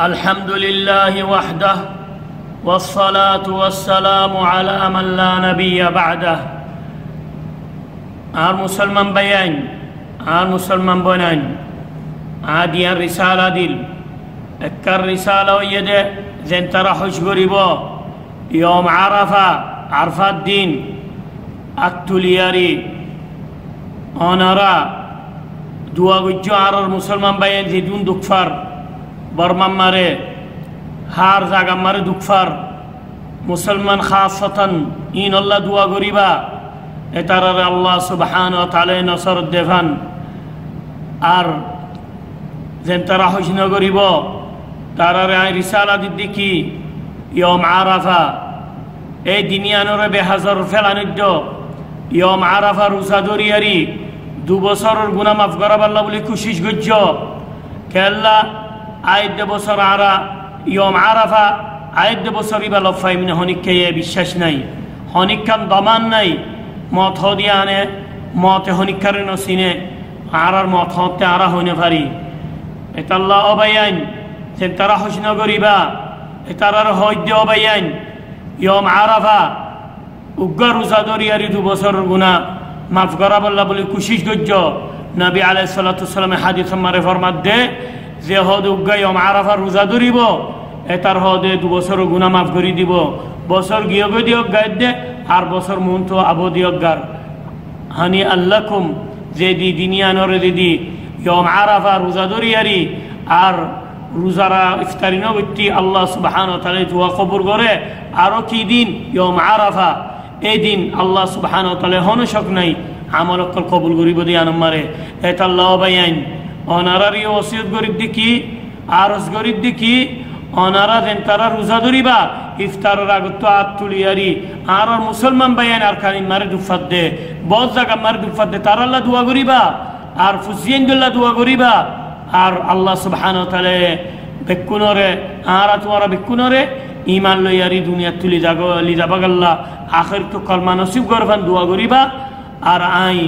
الحمد لله وحده والصلاة والسلام على من لا نبي بعده مسلمان بيان مسلمان بنان عادي الرسالة ديل اكر رسالة ويده زين ترحش قريبا يوم عرفة الدين التلياري أنرى دوا ججو عرر مسلمان بيان زيدون دكفر برمان ماري هار زاغا ماري دكفر مسلمان خاصة إن الله دوا قريبا اترى الله سبحانه وتعالى نصر الدفن আর যেন তারা হইস না করিব তারারে রিসালা দিদি কি ইয়ম আরাফা এই দিনিয়ানরে বেহাজর ফেলানিদ্য ইয়ম আরাফা রোজা দরিয়ারি 2 বছরের গুনাহ মাফ করাবাল্লাহ বলি খুশিস গজ্জ কেল্লা আইদ বছর আরা ইয়ম আরাফা আইদ বছরই বা লফাইমিনে হনিককে বিশ্বাস নাই হনিকান দমান নাই মত হদিয়া আনে মতে হনিকারে নসিনে আরার মত হতে আরা হইনে পারি এটা আল্লাহ অবায়ান যে তারা হোসন করিবা এটার হইদ্য অবায়ান ইয়ম আরাফা উগ্র রোজা দরিয়ারি 2 বছরের গুনাহ মাফ করা বল্লা বলে খুশিস গজ্জ নবী আলাইহিস সালাতু সালামে হাদিস মারে ফরমাত দে যে হদ উগ্র ইয়ম আরাফা রোজা ধরিব এটার হদে 2 বছরের গুনাহ মাফ করি দিব বছর গিয়ে গই দিও গায় দে আর বছর মন তো আবদিয়ক গার হানি আল্লাকুম যে দি দুনিয়ানরে দিদি ইয়ম আরাফা রোজা দরিয়ারি আর রোজারা ইফতারি নগতি আল্লাহ সুবহানাহু ওয়া তাআলা দোয়া কবুল করে আর কি দিন ইয়ম আরাফা এই দিন আল্লাহ সুবহানাহু ওয়া তাআলা হনশক নাই আমল কবুল করিব দি আনমারে এটা আল্লাহ বায়ান অনারারি ওসিয়ত গরিব দেখি আরজ গরিব দেখি অনারা দেন তারা রোজা ধরিবা ইফতারের আগত আতুলিয়ারি আর মুসলমান বায়ান আর খানি মারে দুফাত দে বহুত জায়গা মারে দুফাত দে তার আল্লাহ দোয়া করিবা আর ফুসিয়েন্দুল্লাহ দোয়া করিবা আর আল্লাহ সুবহানাহু ওয়া তাআলা বেকুনরে আর তোরা বেকুনরে ঈমান লইয়ারি দুনিয়া তুলি জাগো লি যাবাগাল্লাহ আখির তো কলমা নসিব করবান দোয়া করিবা আর আই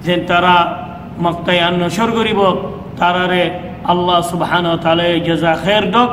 যেন তারা মক্তায় নশর করিব তারারে আল্লাহ সুবহানাহু ওয়া তাআলা জাযা খায়ের দক